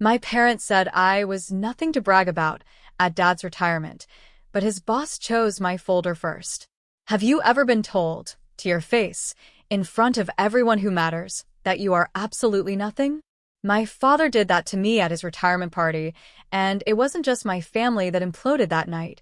My parents said I was nothing to brag about at Dad's retirement, but his boss chose my folder first. Have you ever been told, to your face, in front of everyone who matters, that you are absolutely nothing? My father did that to me at his retirement party, and it wasn't just my family that imploded that night.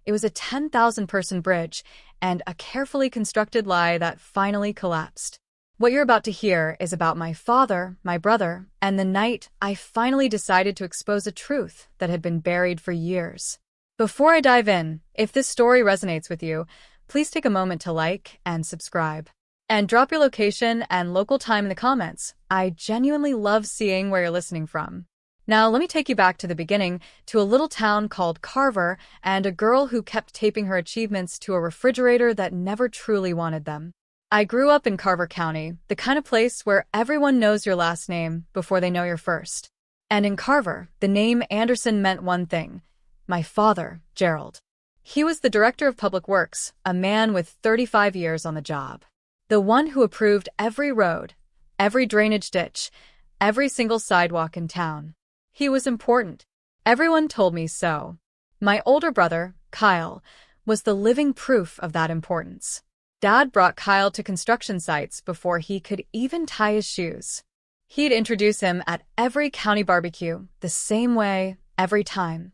It was a 10,000-person bridge and a carefully constructed lie that finally collapsed. What you're about to hear is about my father, my brother, and the night I finally decided to expose a truth that had been buried for years. Before I dive in, if this story resonates with you, please take a moment to like and subscribe. And drop your location and local time in the comments. I genuinely love seeing where you're listening from. Now, let me take you back to the beginning, to a little town called Carver and a girl who kept taping her achievements to a refrigerator that never truly wanted them. I grew up in Carver County, the kind of place where everyone knows your last name before they know your first. And in Carver, the name Anderson meant one thing: my father, Gerald. He was the director of public works, a man with 35 years on the job. The one who approved every road, every drainage ditch, every single sidewalk in town. He was important. Everyone told me so. My older brother, Kyle, was the living proof of that importance. Dad brought Kyle to construction sites before he could even tie his shoes. He'd introduce him at every county barbecue, the same way, every time.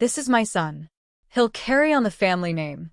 "This is my son. He'll carry on the family name."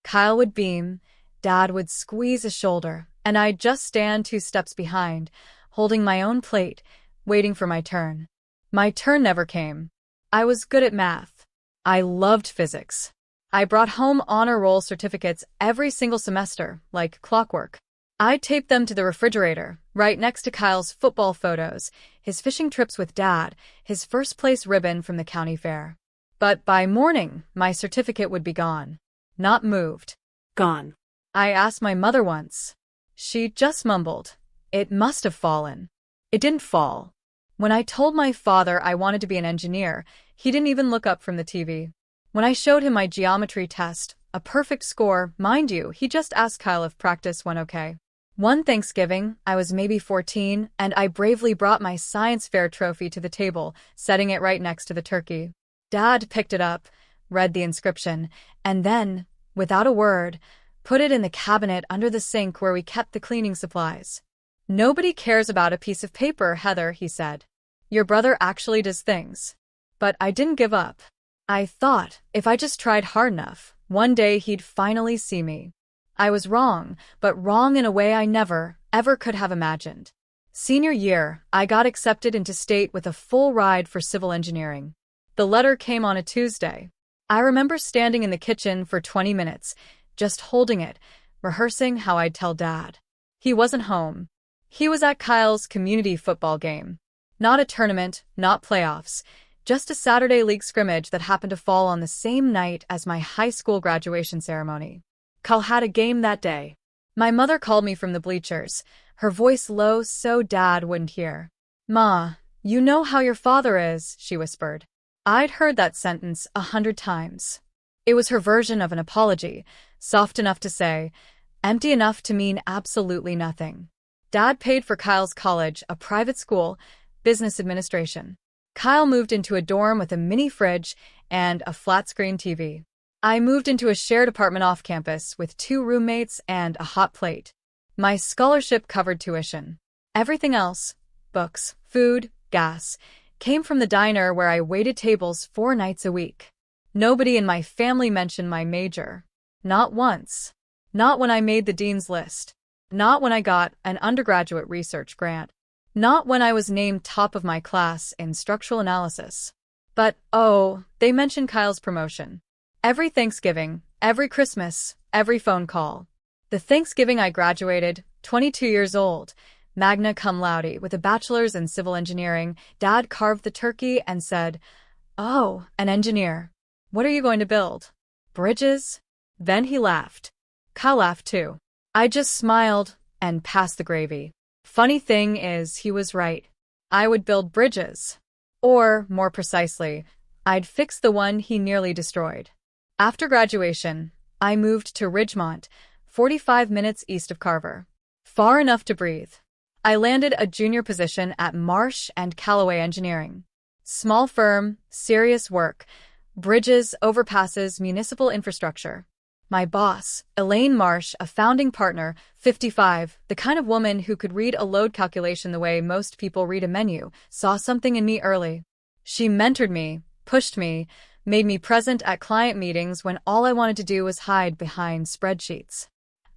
Kyle would beam, Dad would squeeze a shoulder, and I'd just stand 2 steps behind, holding my own plate, waiting for my turn. My turn never came. I was good at math. I loved physics. I brought home honor roll certificates every single semester, like clockwork. I'd tape them to the refrigerator, right next to Kyle's football photos, his fishing trips with Dad, his first-place ribbon from the county fair. But by morning, my certificate would be gone. Not moved. Gone. I asked my mother once. She just mumbled, "It must have fallen." It didn't fall. When I told my father I wanted to be an engineer, he didn't even look up from the TV. When I showed him my geometry test, a perfect score, mind you, he just asked Kyle if practice went okay. One Thanksgiving, I was maybe 14, and I bravely brought my science fair trophy to the table, setting it right next to the turkey. Dad picked it up, read the inscription, and then, without a word, put it in the cabinet under the sink where we kept the cleaning supplies. "Nobody cares about a piece of paper, Heather," he said. "Your brother actually does things." But I didn't give up. I thought, if I just tried hard enough, one day he'd finally see me. I was wrong, but wrong in a way I never, ever could have imagined. Senior year, I got accepted into state with a full ride for civil engineering. The letter came on a Tuesday. I remember standing in the kitchen for 20 minutes, just holding it, rehearsing how I'd tell Dad. He wasn't home. He was at Kyle's community football game. Not a tournament, not playoffs, just a Saturday league scrimmage that happened to fall on the same night as my high school graduation ceremony. Kyle had a game that day. My mother called me from the bleachers, her voice low so Dad wouldn't hear. "Ma, you know how your father is," she whispered. I'd heard that sentence 100 times. It was her version of an apology, soft enough to say, empty enough to mean absolutely nothing. Dad paid for Kyle's college, a private school, business administration. Kyle moved into a dorm with a mini fridge and a flat-screen TV. I moved into a shared apartment off campus with 2 roommates and a hot plate. My scholarship covered tuition. Everything else, books, food, gas, came from the diner where I waited tables 4 nights a week. Nobody in my family mentioned my major. Not once. Not when I made the dean's list. Not when I got an undergraduate research grant. Not when I was named top of my class in structural analysis. But, oh, they mentioned Kyle's promotion. Every Thanksgiving, every Christmas, every phone call. The Thanksgiving I graduated, 22 years old, magna cum laude with a bachelor's in civil engineering, Dad carved the turkey and said, "Oh, an engineer. What are you going to build? Bridges?" Then he laughed. Kyle laughed too. I just smiled and passed the gravy. Funny thing is, he was right. I would build bridges. Or, more precisely, I'd fix the one he nearly destroyed. After graduation, I moved to Ridgemont, 45 minutes east of Carver. Far enough to breathe. I landed a junior position at Marsh and Callaway Engineering. Small firm, serious work. Bridges, overpasses, municipal infrastructure. My boss, Elaine Marsh, a founding partner, 55, the kind of woman who could read a load calculation the way most people read a menu, saw something in me early. She mentored me, pushed me, made me present at client meetings when all I wanted to do was hide behind spreadsheets.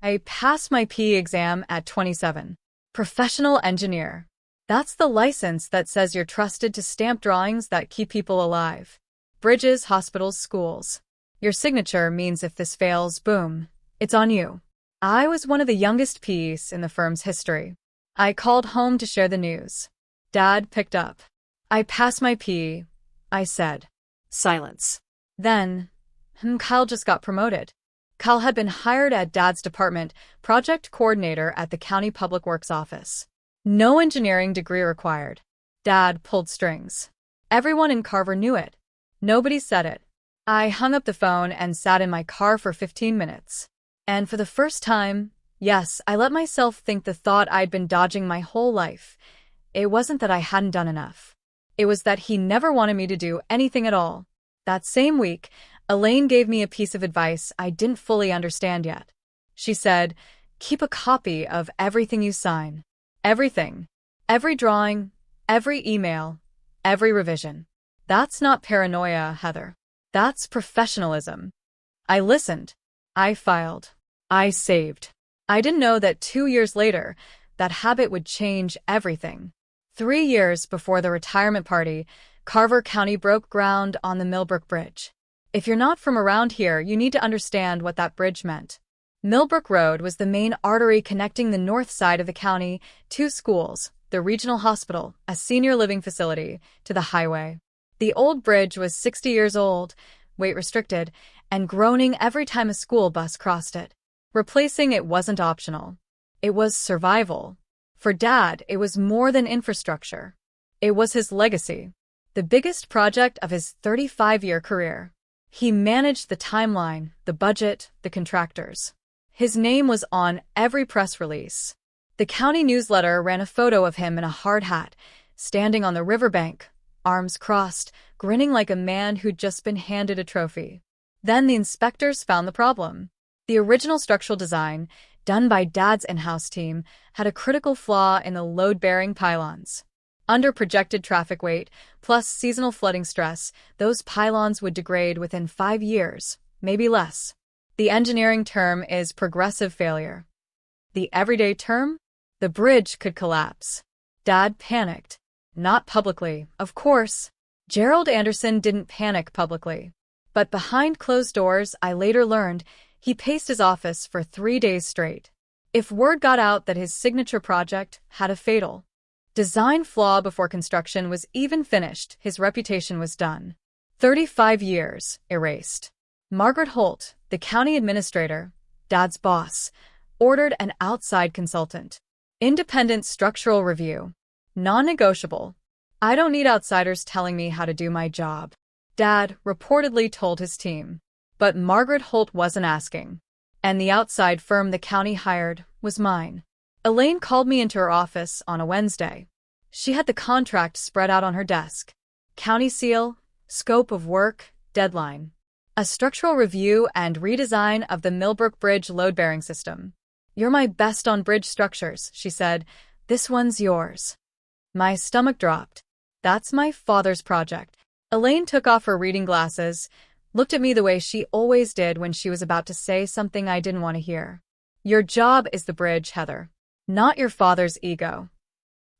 I passed my PE exam at 27. Professional engineer. That's the license that says you're trusted to stamp drawings that keep people alive. Bridges, hospitals, schools. Your signature means if this fails, boom, it's on you. I was one of the youngest PEs in the firm's history. I called home to share the news. Dad picked up. I passed my PE, I said. Silence. Then, Kyle just got promoted. Kyle had been hired at Dad's department, project coordinator at the county public works office. No engineering degree required. Dad pulled strings. Everyone in Carver knew it. Nobody said it. I hung up the phone and sat in my car for 15 minutes. And for the first time, yes, I let myself think the thought I'd been dodging my whole life. It wasn't that I hadn't done enough. It was that he never wanted me to do anything at all. That same week, Elaine gave me a piece of advice I didn't fully understand yet. She said, keep a copy of everything you sign. Everything. Every drawing, every email, every revision. That's not paranoia, Heather. That's professionalism. I listened. I filed. I saved. I didn't know that 2 years later, that habit would change everything. 3 years before the retirement party, Carver County broke ground on the Millbrook Bridge. If you're not from around here, you need to understand what that bridge meant. Millbrook Road was the main artery connecting the north side of the county, 2 schools, the regional hospital, a senior living facility, to the highway. The old bridge was 60 years old, weight restricted, and groaning every time a school bus crossed it. Replacing it wasn't optional. It was survival. For Dad, it was more than infrastructure. It was his legacy. The biggest project of his 35-year career. He managed the timeline, the budget, the contractors. His name was on every press release. The county newsletter ran a photo of him in a hard hat, standing on the riverbank, arms crossed, grinning like a man who'd just been handed a trophy. Then the inspectors found the problem. The original structural design, done by Dad's in-house team, had a critical flaw in the load-bearing pylons. Under projected traffic weight, plus seasonal flooding stress, those pylons would degrade within 5 years, maybe less. The engineering term is progressive failure. The everyday term? The bridge could collapse. Dad panicked. Not publicly, of course. Gerald Anderson didn't panic publicly. But behind closed doors, I later learned, he paced his office for 3 days straight. If word got out that his signature project had a fatal design flaw before construction was even finished, his reputation was done. 35 years erased. Margaret Holt, the county administrator, Dad's boss, ordered an outside consultant. Independent structural review. Non-negotiable. I don't need outsiders telling me how to do my job. Dad reportedly told his team. But Margaret Holt wasn't asking. And the outside firm the county hired was mine. Elaine called me into her office on a Wednesday. She had the contract spread out on her desk. County seal, scope of work, deadline. A structural review and redesign of the Millbrook Bridge load-bearing system. You're my best on bridge structures, she said. This one's yours. My stomach dropped. That's my father's project. Elaine took off her reading glasses, looked at me the way she always did when she was about to say something I didn't want to hear. Your job is the bridge, Heather. Not your father's ego.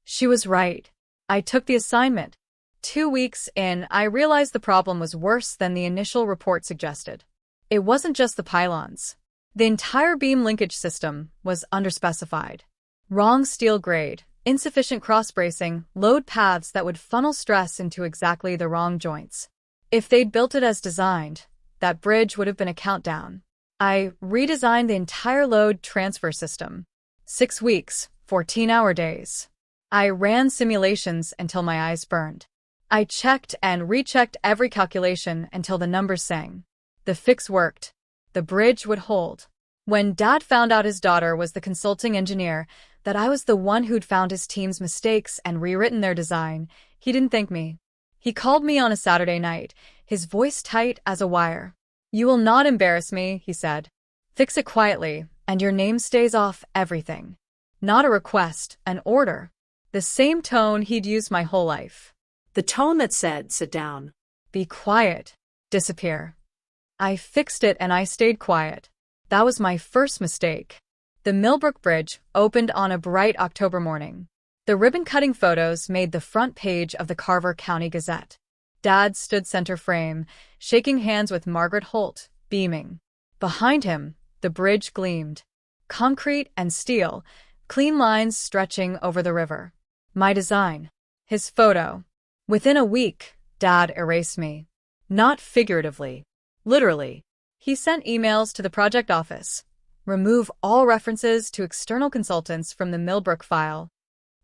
She was right. I took the assignment. 2 weeks in, I realized the problem was worse than the initial report suggested. It wasn't just the pylons. The entire beam linkage system was underspecified. Wrong steel grade, insufficient cross-bracing, load paths that would funnel stress into exactly the wrong joints. If they'd built it as designed, that bridge would have been a countdown. I redesigned the entire load transfer system. 6 weeks, 14-hour days. I ran simulations until my eyes burned. I checked and rechecked every calculation until the numbers sang. The fix worked. The bridge would hold. When Dad found out his daughter was the consulting engineer, that I was the one who'd found his team's mistakes and rewritten their design, he didn't thank me. He called me on a Saturday night, his voice tight as a wire. "You will not embarrass me," he said. "Fix it quietly, and your name stays off everything." Not a request, an order. The same tone he'd used my whole life. The tone that said, "Sit down." Be quiet. Disappear. I fixed it and I stayed quiet. That was my first mistake. The Millbrook Bridge opened on a bright October morning. The ribbon-cutting photos made the front page of the Carver County Gazette. Dad stood center frame, shaking hands with Margaret Holt, beaming. Behind him, the bridge gleamed. Concrete and steel, clean lines stretching over the river. My design. His photo. Within a week, Dad erased me. Not figuratively. Literally. He sent emails to the project office. Remove all references to external consultants from the Millbrook file.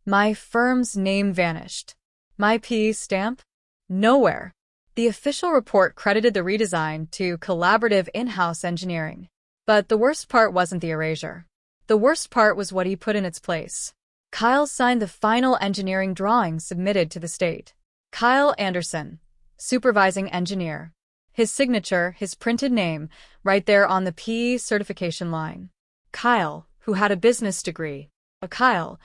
My firm's name vanished. My P stamp? Nowhere. The official report credited the redesign to collaborative in-house engineering. But the worst part wasn't the erasure. The worst part was what he put in its place. Kyle signed the final engineering drawing submitted to the state. Kyle Anderson, supervising engineer. His signature, his printed name, right there on the PE certification line. Kyle, who had a business degree. A Kyle,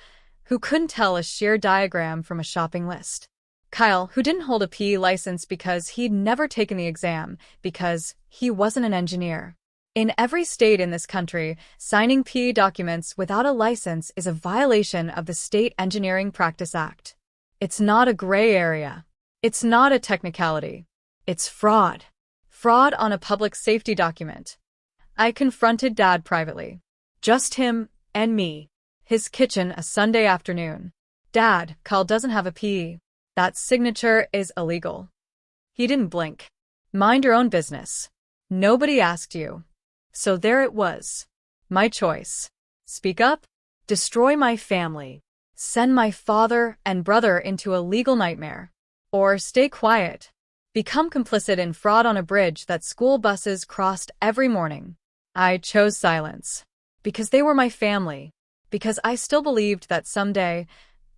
who couldn't tell a shear diagram from a shopping list. Kyle, who didn't hold a PE license because he'd never taken the exam, because he wasn't an engineer. In every state in this country, signing PE documents without a license is a violation of the State Engineering Practice Act. It's not a gray area. It's not a technicality. It's fraud. Fraud on a public safety document. I confronted Dad privately. Just him and me. His kitchen a Sunday afternoon. "Dad, Kyle doesn't have a PE. That signature is illegal." He didn't blink. "Mind your own business. Nobody asked you." So there it was. My choice. Speak up? Destroy my family. Send my father and brother into a legal nightmare. Or stay quiet. Become complicit in fraud on a bridge that school buses crossed every morning. I chose silence. Because they were my family. Because I still believed that someday,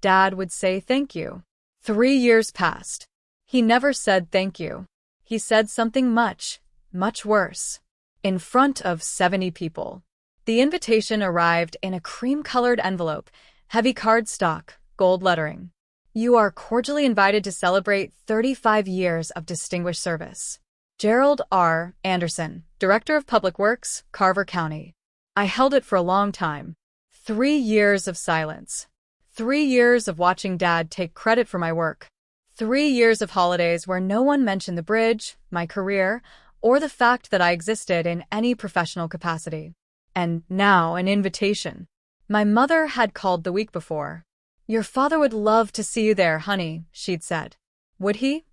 Dad would say thank you. 3 years passed. He never said thank you. He said something much, much worse. In front of 70 people. The invitation arrived in a cream-colored envelope, heavy cardstock, gold lettering. "You are cordially invited to celebrate 35 years of distinguished service. Gerald R. Anderson, Director of Public Works, Carver County." I held it for a long time. 3 years of silence. 3 years of watching Dad take credit for my work. 3 years of holidays where no one mentioned the bridge, my career, or the fact that I existed in any professional capacity. And now an invitation. My mother had called the week before. "Your father would love to see you there, honey," she'd said. Would he?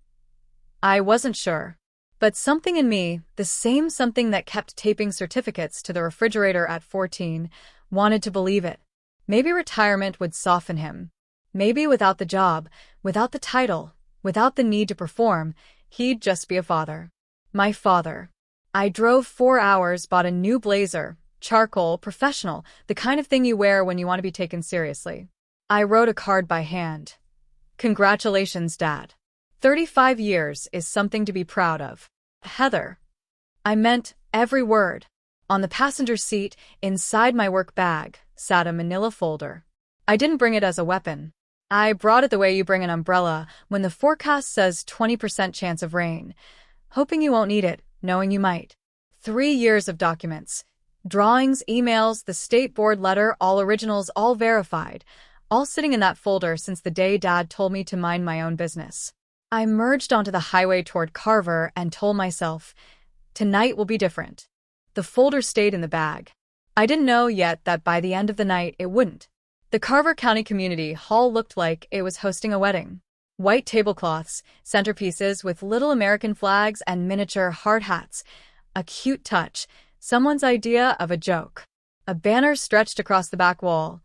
I wasn't sure. But something in me, the same something that kept taping certificates to the refrigerator at 14, wanted to believe it. Maybe retirement would soften him. Maybe without the job, without the title, without the need to perform, he'd just be a father. My father. I drove 4 hours, bought a new blazer, charcoal, professional, the kind of thing you wear when you want to be taken seriously. I wrote a card by hand. "Congratulations, Dad. 35 years is something to be proud of. Heather." I meant every word. On the passenger seat, inside my work bag, sat a manila folder. I didn't bring it as a weapon. I brought it the way you bring an umbrella when the forecast says 20% chance of rain, hoping you won't need it, knowing you might. 3 years of documents. Drawings, emails, the state board letter, all originals, all verified, all sitting in that folder since the day Dad told me to mind my own business. I merged onto the highway toward Carver and told myself, tonight will be different. The folder stayed in the bag. I didn't know yet that by the end of the night it wouldn't. The Carver County Community Hall looked like it was hosting a wedding. White tablecloths, centerpieces with little American flags and miniature hard hats. A cute touch, someone's idea of a joke. A banner stretched across the back wall.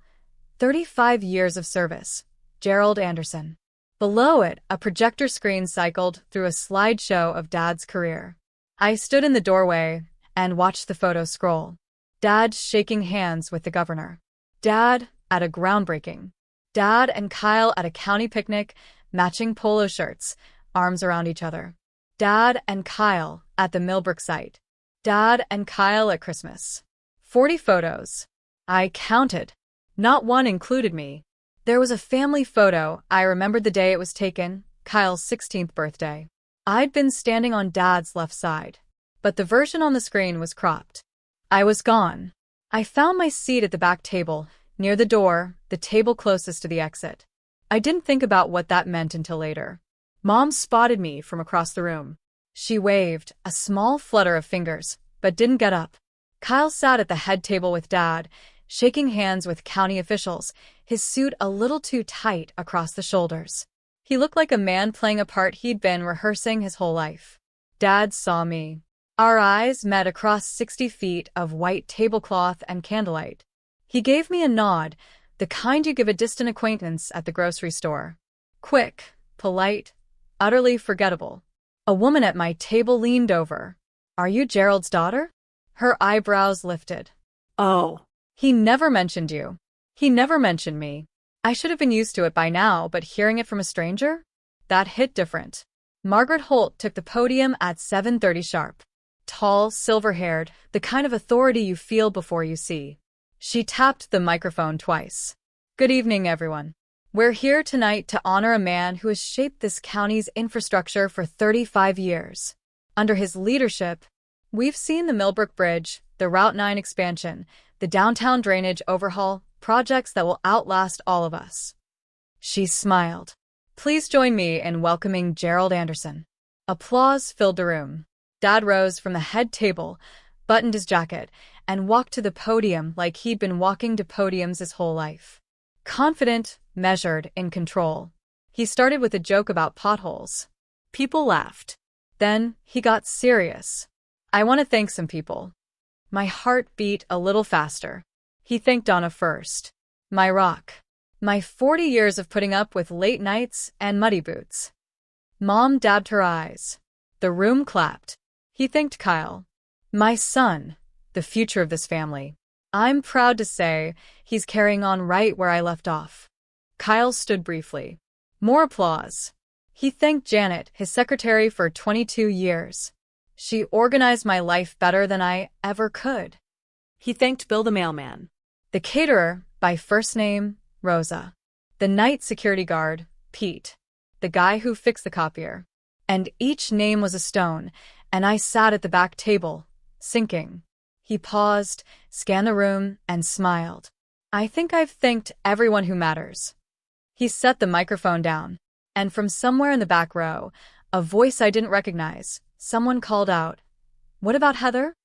35 years of service. Gerald Anderson. Below it, a projector screen cycled through a slideshow of Dad's career. I stood in the doorway and watched the photo scroll. Dad shaking hands with the governor. Dad at a groundbreaking. Dad and Kyle at a county picnic, matching polo shirts, arms around each other. Dad and Kyle at the Millbrook site. Dad and Kyle at Christmas. 40 photos. I counted. Not one included me. There was a family photo. I remembered the day it was taken, Kyle's 16th birthday. I'd been standing on Dad's left side, but the version on the screen was cropped. I was gone. I found my seat at the back table, near the door, the table closest to the exit. I didn't think about what that meant until later. Mom spotted me from across the room. She waved, a small flutter of fingers, but didn't get up. Kyle sat at the head table with Dad, shaking hands with county officials, his suit a little too tight across the shoulders. He looked like a man playing a part he'd been rehearsing his whole life. Dad saw me. Our eyes met across 60 feet of white tablecloth and candlelight. He gave me a nod, the kind you give a distant acquaintance at the grocery store. Quick, polite, utterly forgettable. A woman at my table leaned over. "Are you Gerald's daughter?" Her eyebrows lifted. Oh. He never mentioned you. He never mentioned me. I should have been used to it by now, but hearing it from a stranger? That hit different. Margaret Holt took the podium at 7:30 sharp. Tall, silver-haired, the kind of authority you feel before you see. She tapped the microphone twice. "Good evening, everyone. We're here tonight to honor a man who has shaped this county's infrastructure for 35 years. Under his leadership, we've seen the Millbrook Bridge, the Route 9 expansion, the downtown drainage overhaul, projects that will outlast all of us." She smiled. "Please join me in welcoming Gerald Anderson." Applause filled the room. Dad rose from the head table, buttoned his jacket, and walked to the podium like he'd been walking to podiums his whole life. Confident, measured, in control. He started with a joke about potholes. People laughed. Then he got serious. "I want to thank some people." My heart beat a little faster. He thanked Donna first. My rock. My 40 years of putting up with late nights and muddy boots. Mom dabbed her eyes. The room clapped. He thanked Kyle. My son, the future of this family. I'm proud to say he's carrying on right where I left off. Kyle stood briefly. More applause. He thanked Janet, his secretary, for 22 years. She organized my life better than I ever could. He thanked Bill the mailman. The caterer, by first name, Rosa. The night security guard, Pete. The guy who fixed the copier. And each name was a stone, and I sat at the back table, sinking. He paused, scanned the room, and smiled. "I think I've thanked everyone who matters." He set the microphone down, and from somewhere in the back row, a voice I didn't recognize, someone called out, "What about Heather?"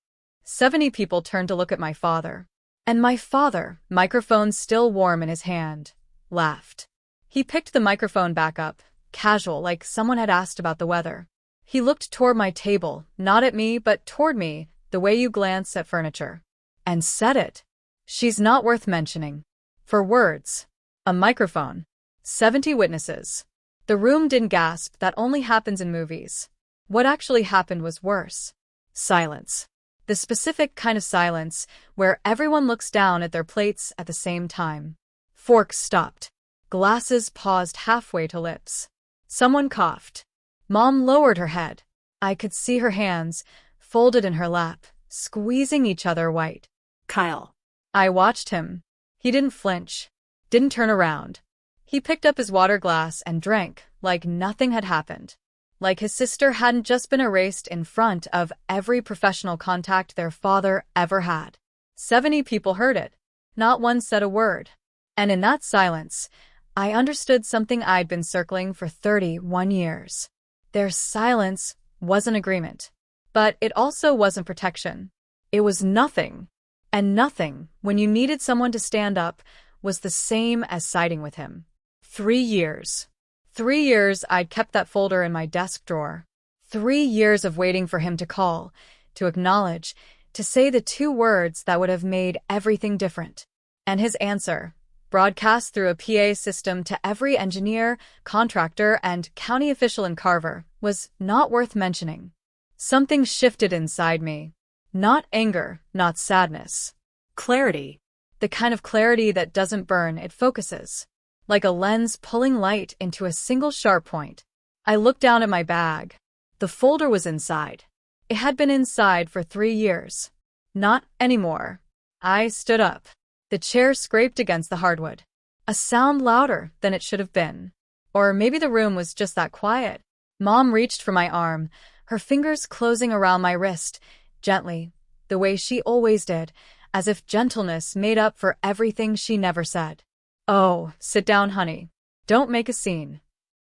70 people turned to look at my father. And my father, microphone still warm in his hand, laughed. He picked the microphone back up, casual, like someone had asked about the weather. He looked toward my table, not at me, but toward me, the way you glance at furniture. And said it. "She's not worth mentioning." For words. A microphone. 70 witnesses. The room didn't gasp. That only happens in movies. What actually happened was worse. Silence. The specific kind of silence where everyone looks down at their plates at the same time. Forks stopped. Glasses paused halfway to lips. Someone coughed. Mom lowered her head. I could see her hands, folded in her lap, squeezing each other white. Kyle. I watched him. He didn't flinch. Didn't turn around. He picked up his water glass and drank like nothing had happened. Like his sister hadn't just been erased in front of every professional contact their father ever had. 70 people heard it. Not one said a word. And in that silence, I understood something I'd been circling for 31 years. Their silence wasn't agreement. But it also wasn't protection. It was nothing. And nothing, when you needed someone to stand up, was the same as siding with him. 3 years. 3 years I'd kept that folder in my desk drawer. 3 years of waiting for him to call, to acknowledge, to say the 2 words that would have made everything different. And his answer, broadcast through a PA system to every engineer, contractor, and county official in Carver, was not worth mentioning. Something shifted inside me. Not anger, not sadness. Clarity. The kind of clarity that doesn't burn, it focuses. Like a lens pulling light into a single sharp point. I looked down at my bag. The folder was inside. It had been inside for 3 years. Not anymore. I stood up. The chair scraped against the hardwood. A sound louder than it should have been. Or maybe the room was just that quiet. Mom reached for my arm, her fingers closing around my wrist, gently, the way she always did, as if gentleness made up for everything she never said. "Oh, sit down, honey. Don't make a scene."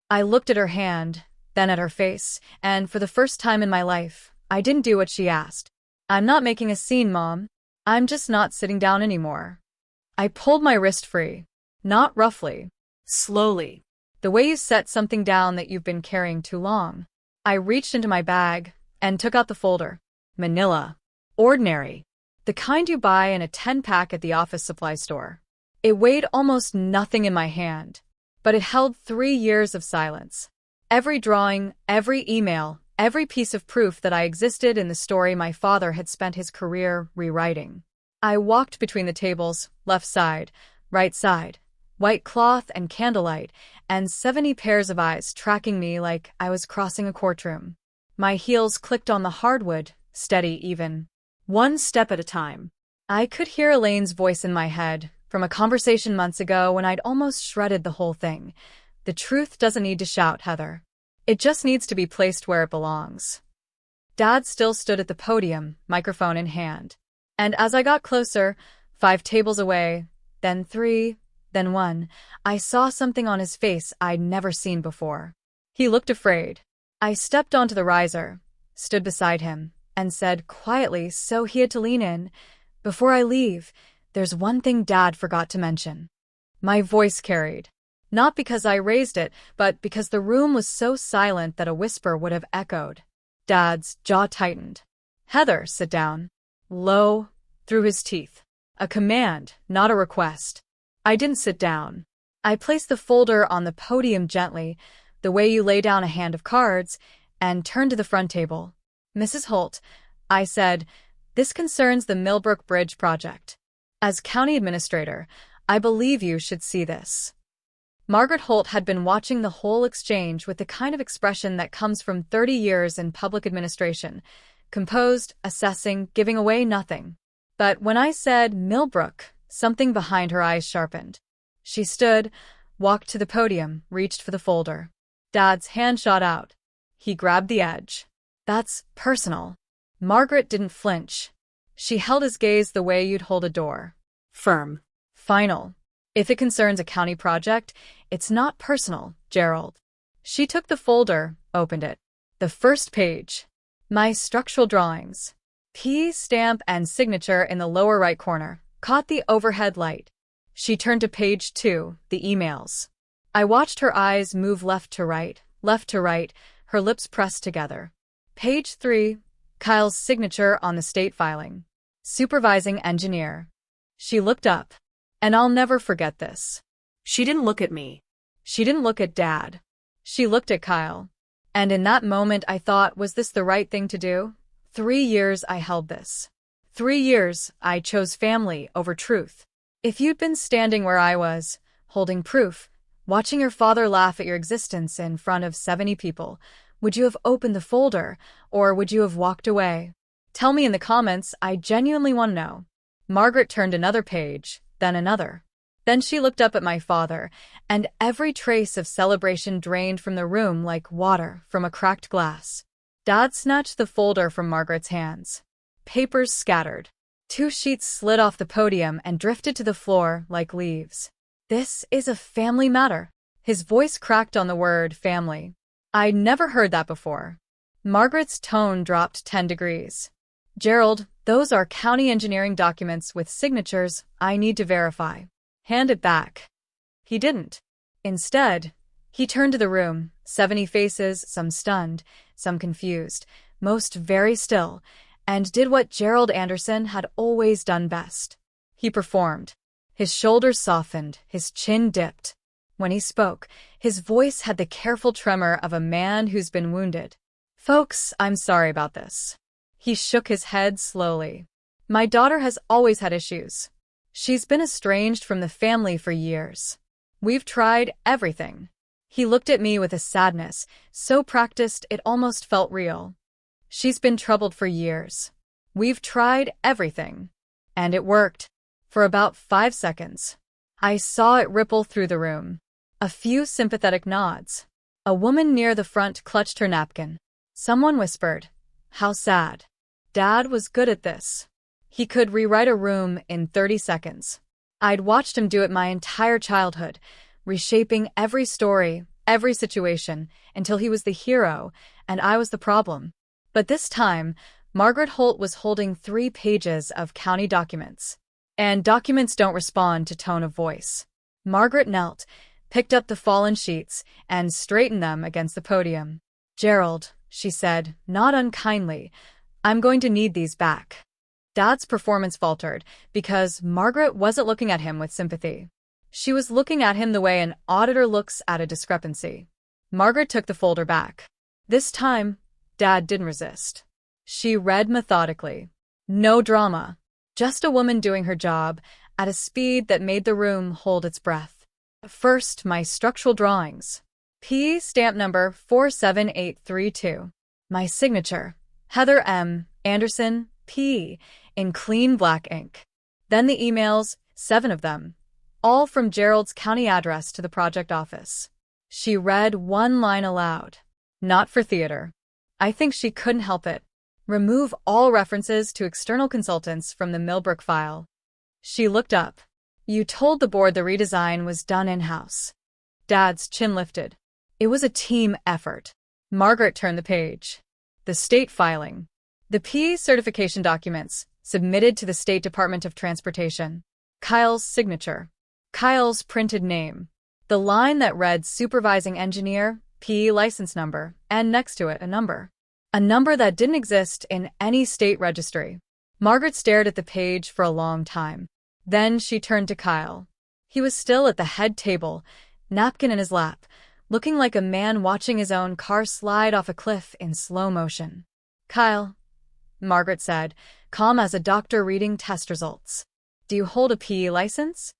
I looked at her hand, then at her face, and for the first time in my life, I didn't do what she asked. "I'm not making a scene, Mom. I'm just not sitting down anymore." I pulled my wrist free. Not roughly. Slowly. The way you set something down that you've been carrying too long. I reached into my bag and took out the folder. Manila. Ordinary. The kind you buy in a 10-pack at the office supply store. It weighed almost nothing in my hand, but it held 3 years of silence. Every drawing, every email, every piece of proof that I existed in the story my father had spent his career rewriting. I walked between the tables, left side, right side, white cloth and candlelight, and 70 pairs of eyes tracking me like I was crossing a courtroom. My heels clicked on the hardwood, steady even. One step at a time. I could hear Elaine's voice in my head, from a conversation months ago when I'd almost shredded the whole thing. The truth doesn't need to shout, Heather. It just needs to be placed where it belongs. Dad still stood at the podium, microphone in hand. And as I got closer, 5 tables away, then 3, then 1, I saw something on his face I'd never seen before. He looked afraid. I stepped onto the riser, stood beside him, and said quietly so he had to lean in, "Before I leave, there's one thing Dad forgot to mention." My voice carried. Not because I raised it, but because the room was so silent that a whisper would have echoed. Dad's jaw tightened. "Heather, sit down." Low, through his teeth. A command, not a request. I didn't sit down. I placed the folder on the podium gently, the way you lay down a hand of cards, and turned to the front table. "Mrs. Holt," I said, "this concerns the Millbrook Bridge project. As county administrator, I believe you should see this." Margaret Holt had been watching the whole exchange with the kind of expression that comes from 30 years in public administration, composed, assessing, giving away nothing. But when I said Millbrook, something behind her eyes sharpened. She stood, walked to the podium, reached for the folder. Dad's hand shot out. He grabbed the edge. "That's personal." Margaret didn't flinch. She held his gaze the way you'd hold a door. Firm. Final. "If it concerns a county project, it's not personal, Gerald." She took the folder, opened it. The first page. My structural drawings. P stamp and signature in the lower right corner. Caught the overhead light. She turned to page 2, the emails. I watched her eyes move left to right, her lips pressed together. Page 3, Kyle's signature on the state filing. Supervising engineer. She looked up. And I'll never forget this. She didn't look at me. She didn't look at Dad. She looked at Kyle. And in that moment I thought, was this the right thing to do? 3 years I held this. 3 years I chose family over truth. If you'd been standing where I was, holding proof, watching your father laugh at your existence in front of 70 people, would you have opened the folder, or would you have walked away? Tell me in the comments, I genuinely want to know. Margaret turned another page, then another. Then she looked up at my father, and every trace of celebration drained from the room like water from a cracked glass. Dad snatched the folder from Margaret's hands. Papers scattered. 2 sheets slid off the podium and drifted to the floor like leaves. "This is a family matter." His voice cracked on the word family. I'd never heard that before. Margaret's tone dropped 10 degrees. "Gerald, those are county engineering documents with signatures I need to verify. Hand it back." He didn't. Instead, he turned to the room, 70 faces, some stunned, some confused, most very still, and did what Gerald Anderson had always done best. He performed. His shoulders softened, his chin dipped. When he spoke, his voice had the careful tremor of a man who's been wounded. "Folks, I'm sorry about this." He shook his head slowly. "My daughter has always had issues. She's been estranged from the family for years. We've tried everything. He looked at me with a sadness, so practiced it almost felt real. She's been troubled for years. We've tried everything. And it worked. For about 5 seconds. I saw it ripple through the room. A few sympathetic nods. A woman near the front clutched her napkin. Someone whispered, "How sad." Dad was good at this. He could rewrite a room in 30 seconds. I'd watched him do it my entire childhood, reshaping every story, every situation, until he was the hero, and I was the problem. But this time, Margaret Holt was holding 3 pages of county documents. And documents don't respond to tone of voice. Margaret knelt, picked up the fallen sheets, and straightened them against the podium. "Gerald," she said, not unkindly, "I'm going to need these back." Dad's performance faltered because Margaret wasn't looking at him with sympathy. She was looking at him the way an auditor looks at a discrepancy. Margaret took the folder back. This time, Dad didn't resist. She read methodically. No drama. Just a woman doing her job at a speed that made the room hold its breath. First, my structural drawings. P. Stamp number 47832. My signature. Heather M. Anderson, P. in clean black ink. Then the emails, 7 of them. All from Gerald's county address to the project office. She read one line aloud. "Not for theater." I think she couldn't help it. Remove all references to external consultants from the Millbrook file. She looked up. "You told the board the redesign was done in-house." Dad's chin lifted. "It was a team effort." Margaret turned the page. The state filing. The P certification documents, submitted to the State Department of Transportation. Kyle's signature. Kyle's printed name. The line that read Supervising Engineer, P license number, and next to it a number. A number that didn't exist in any state registry. Margaret stared at the page for a long time. Then she turned to Kyle. He was still at the head table, napkin in his lap, looking like a man watching his own car slide off a cliff in slow motion. "Kyle," Margaret said, calm as a doctor reading test results. "Do you hold a PE license?"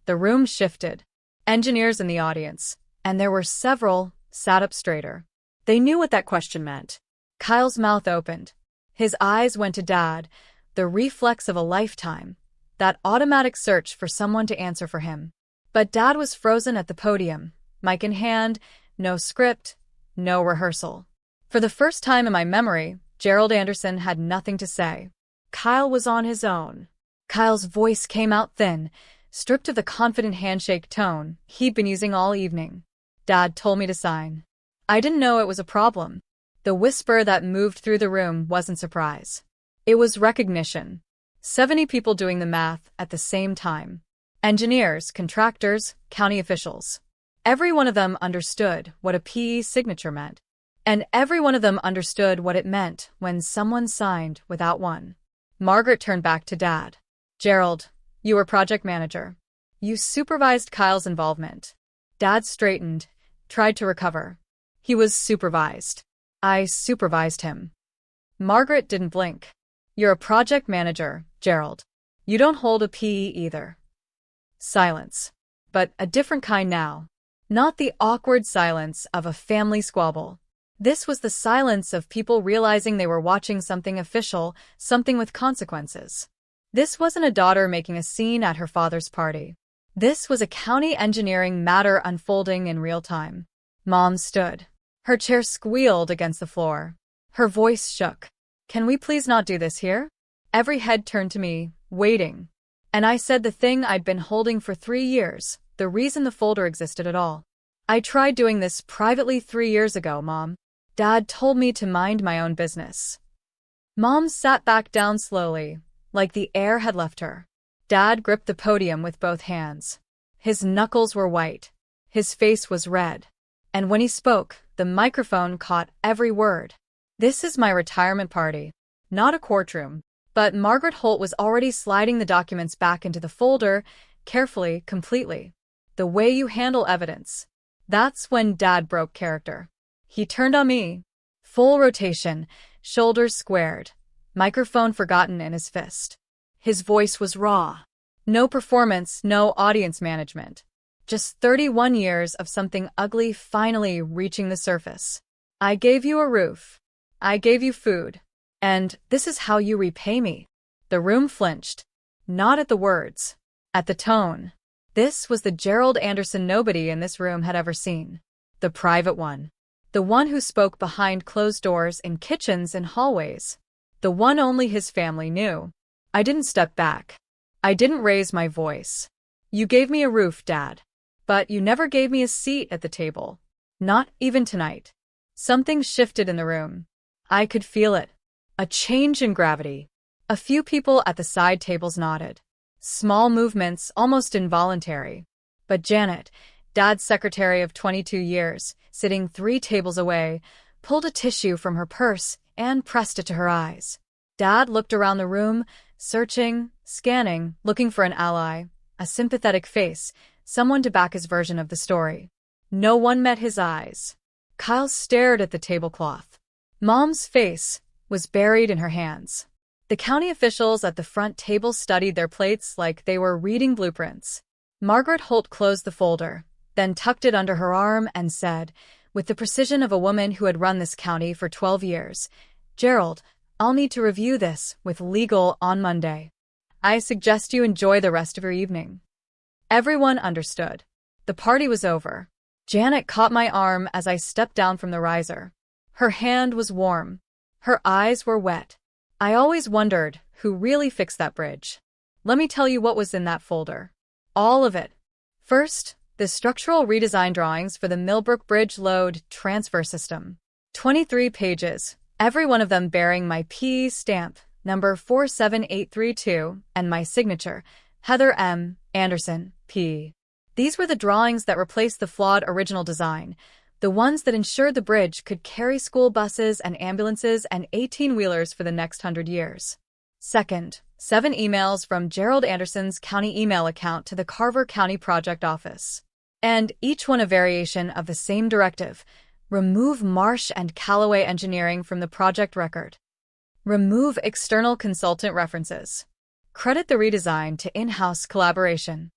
The room shifted. Engineers in the audience, and there were several, sat up straighter. They knew what that question meant. Kyle's mouth opened. His eyes went to Dad, the reflex of a lifetime, that automatic search for someone to answer for him. But Dad was frozen at the podium, mic in hand, no script, no rehearsal. For the first time in my memory, Gerald Anderson had nothing to say. Kyle was on his own. Kyle's voice came out thin, stripped of the confident handshake tone he'd been using all evening. "Dad told me to sign." I didn't know it was a problem. The whisper that moved through the room wasn't surprise. It was recognition. 70 people doing the math at the same time. Engineers, contractors, county officials. Every one of them understood what a PE signature meant. And every one of them understood what it meant when someone signed without one. Margaret turned back to Dad. "Gerald, you were project manager. You supervised Kyle's involvement." Dad straightened, tried to recover. "He was supervised. I supervised him." Margaret didn't blink. "You're a project manager, Gerald. You don't hold a PE either." Silence. But a different kind now. Not the awkward silence of a family squabble. This was the silence of people realizing they were watching something official, something with consequences. This wasn't a daughter making a scene at her father's party. This was a county engineering matter unfolding in real time. Mom stood. Her chair squealed against the floor. Her voice shook. "Can we please not do this here?" Every head turned to me, waiting. And I said the thing I'd been holding for 3 years, the reason the folder existed at all. "I tried doing this privately 3 years ago, Mom. Dad told me to mind my own business." Mom sat back down slowly, like the air had left her. Dad gripped the podium with both hands. His knuckles were white. His face was red. And when he spoke, the microphone caught every word. "This is my retirement party, not a courtroom." But Margaret Holt was already sliding the documents back into the folder, carefully, completely. "The way you handle evidence." That's when Dad broke character. He turned on me. Full rotation, shoulders squared, microphone forgotten in his fist. His voice was raw. No performance, no audience management. Just 31 years of something ugly finally reaching the surface. I gave you a roof. I gave you food. And this is how you repay me. The room flinched. Not at the words. At the tone. This was the Gerald Anderson nobody in this room had ever seen. The private one. The one who spoke behind closed doors in kitchens and hallways. The one only his family knew. I didn't step back. I didn't raise my voice. You gave me a roof, Dad. But you never gave me a seat at the table. Not even tonight. Something shifted in the room. I could feel it. A change in gravity. A few people at the side tables nodded. Small movements, almost involuntary. But Janet, Dad's secretary of 22 years, sitting 3 tables away, pulled a tissue from her purse and pressed it to her eyes. Dad looked around the room, searching, scanning, looking for an ally, a sympathetic face, someone to back his version of the story. No one met his eyes. Kyle stared at the tablecloth. Mom's face was buried in her hands. The county officials at the front table studied their plates like they were reading blueprints. Margaret Holt closed the folder, then tucked it under her arm and said, with the precision of a woman who had run this county for 12 years, "Gerald, I'll need to review this with legal on Monday. I suggest you enjoy the rest of your evening." Everyone understood. The party was over. Janet caught my arm as I stepped down from the riser. Her hand was warm. Her eyes were wet. I always wondered who really fixed that bridge. Let me tell you what was in that folder. All of it. First, the structural redesign drawings for the Millbrook Bridge Load Transfer System. 23 pages, every one of them bearing my P stamp, number 47832, and my signature, Heather M. Anderson, P. These were the drawings that replaced the flawed original design, the ones that ensured the bridge could carry school buses and ambulances and 18-wheelers for the next 100 years. Second, 7 emails from Gerald Anderson's county email account to the Carver County Project Office. And each one a variation of the same directive: remove Marsh and Callaway Engineering from the project record. Remove external consultant references. Credit the redesign to in-house collaboration.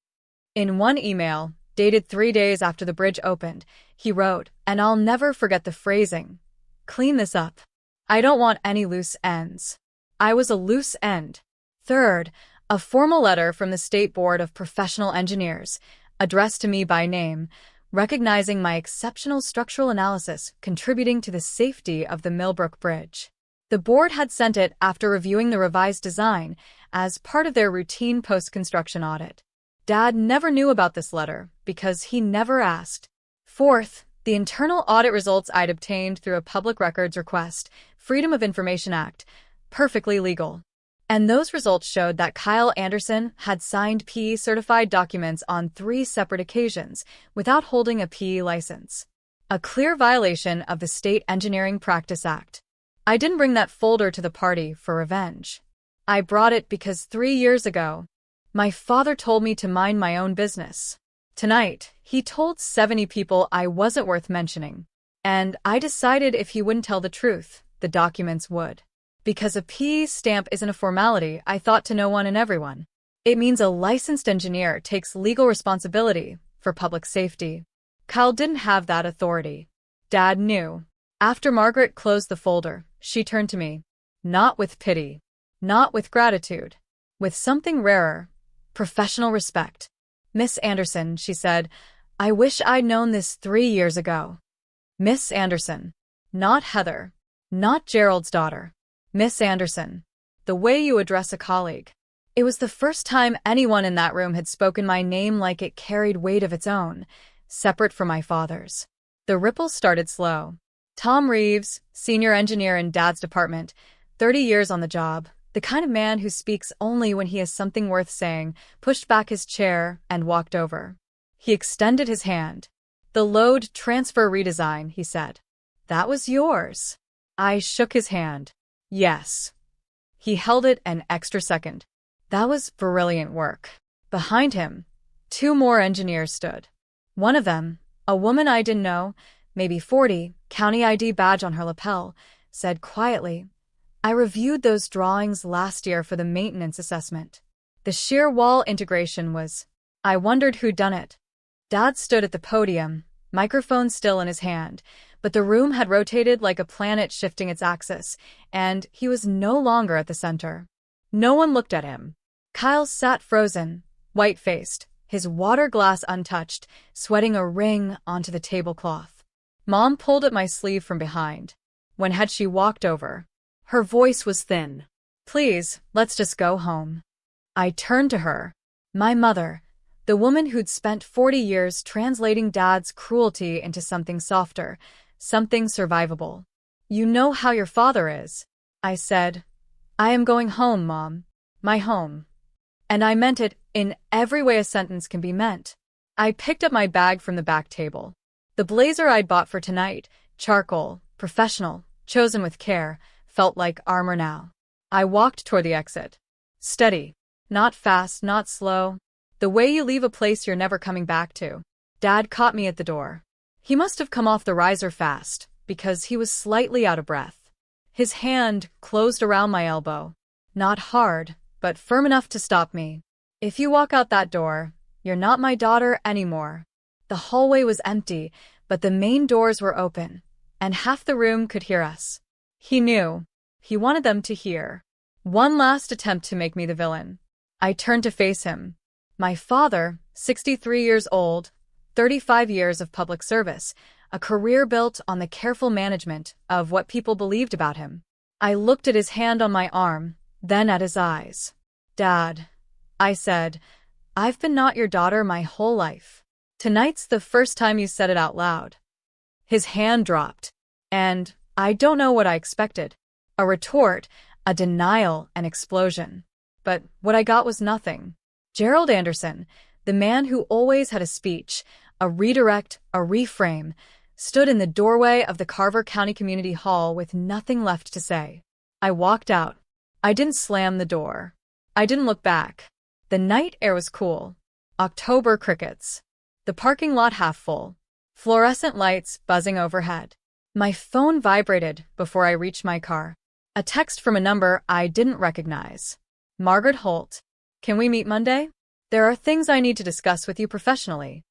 In one email, dated 3 days after the bridge opened, he wrote, and I'll never forget the phrasing, "Clean this up. I don't want any loose ends." I was a loose end. Third, a formal letter from the State Board of Professional Engineers, addressed to me by name, recognizing my exceptional structural analysis contributing to the safety of the Millbrook Bridge. The board had sent it after reviewing the revised design as part of their routine post-construction audit. Dad never knew about this letter because he never asked. Fourth, the internal audit results I'd obtained through a public records request, Freedom of Information Act, perfectly legal. And those results showed that Kyle Anderson had signed PE-certified documents on 3 separate occasions without holding a PE license. A clear violation of the State Engineering Practice Act. I didn't bring that folder to the party for revenge. I brought it because 3 years ago, my father told me to mind my own business. Tonight, he told 70 people I wasn't worth mentioning. And I decided if he wouldn't tell the truth, the documents would. Because a PE stamp isn't a formality, I thought to no one and everyone. It means a licensed engineer takes legal responsibility for public safety. Kyle didn't have that authority. Dad knew. After Margaret closed the folder, she turned to me. Not with pity. Not with gratitude. With something rarer. Professional respect. "Miss Anderson," she said, "I wish I'd known this 3 years ago." Miss Anderson. Not Heather. Not Gerald's daughter. Miss Anderson. The way you address a colleague. It was the first time anyone in that room had spoken my name like it carried weight of its own, separate from my father's. The ripple started slow. Tom Reeves, senior engineer in Dad's department, 30 years on the job, the kind of man who speaks only when he has something worth saying, pushed back his chair and walked over. He extended his hand. "The load transfer redesign," he said. "That was yours." I shook his hand. "Yes." He held it an extra second. "That was brilliant work." Behind him, 2 more engineers stood. One of them, a woman I didn't know, maybe 40, county ID badge on her lapel, said quietly, "I reviewed those drawings last year for the maintenance assessment. The shear wall integration was. I wondered who'd done it." Dad stood at the podium, microphone still in his hand, but the room had rotated like a planet shifting its axis, and he was no longer at the center. No one looked at him. Kyle sat frozen, white-faced, his water glass untouched, sweating a ring onto the tablecloth. Mom pulled at my sleeve from behind. When had she walked over? Her voice was thin. "Please, let's just go home." I turned to her. My mother, the woman who'd spent 40 years translating Dad's cruelty into something softer, something survivable. "You know how your father is," I said. "I am going home, Mom. My home." And I meant it in every way a sentence can be meant. I picked up my bag from the back table. The blazer I'd bought for tonight, charcoal, professional, chosen with care, felt like armor now. I walked toward the exit. Steady. Not fast, not slow. The way you leave a place you're never coming back to. Dad caught me at the door. He must have come off the riser fast, because he was slightly out of breath. His hand closed around my elbow. Not hard, but firm enough to stop me. "If you walk out that door, you're not my daughter anymore." The hallway was empty, but the main doors were open, and half the room could hear us. He knew. He wanted them to hear. One last attempt to make me the villain. I turned to face him. My father, 63 years old, 35 years of public service, a career built on the careful management of what people believed about him. I looked at his hand on my arm, then at his eyes. "Dad," I said, "I've been not your daughter my whole life. Tonight's the first time you said it out loud." His hand dropped, and I don't know what I expected. A retort, a denial, an explosion. But what I got was nothing. Gerald Anderson, the man who always had a speech, a redirect, a reframe, stood in the doorway of the Carver County Community Hall with nothing left to say. I walked out. I didn't slam the door. I didn't look back. The night air was cool. October crickets. The parking lot half full. Fluorescent lights buzzing overhead. My phone vibrated before I reached my car. A text from a number I didn't recognize. "Margaret Holt. Can we meet Monday? There are things I need to discuss with you professionally."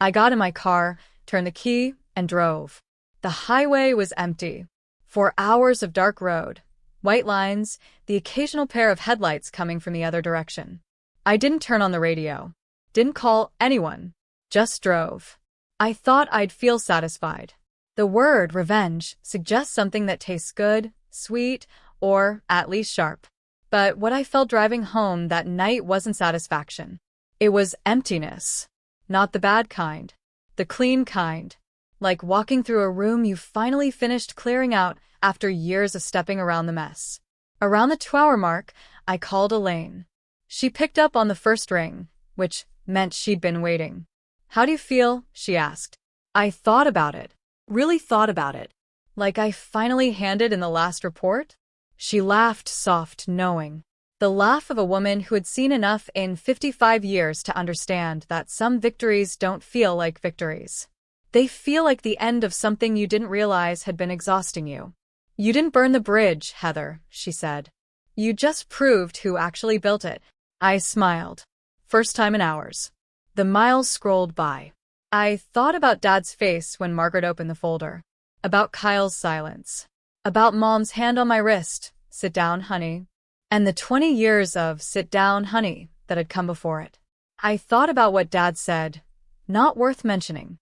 I got in my car, turned the key, and drove. The highway was empty. 4 hours of dark road. White lines, the occasional pair of headlights coming from the other direction. I didn't turn on the radio. Didn't call anyone. Just drove. I thought I'd feel satisfied. The word revenge suggests something that tastes good, sweet, or at least sharp. But what I felt driving home that night wasn't satisfaction. It was emptiness. Not the bad kind. The clean kind. Like walking through a room you finally finished clearing out after years of stepping around the mess. Around the 2-hour mark, I called Elaine. She picked up on the first ring, which meant she'd been waiting. "How do you feel?" she asked. I thought about it. Really thought about it. Like I finally handed in the last report? She laughed soft, knowing. The laugh of a woman who had seen enough in 55 years to understand that some victories don't feel like victories. They feel like the end of something you didn't realize had been exhausting you. "You didn't burn the bridge, Heather," she said. "You just proved who actually built it." I smiled. First time in hours. The miles scrolled by. I thought about Dad's face when Margaret opened the folder. About Kyle's silence. About Mom's hand on my wrist, "Sit down, honey." And the 20 years of "sit down, honey" that had come before it. I thought about what Dad said. Not worth mentioning.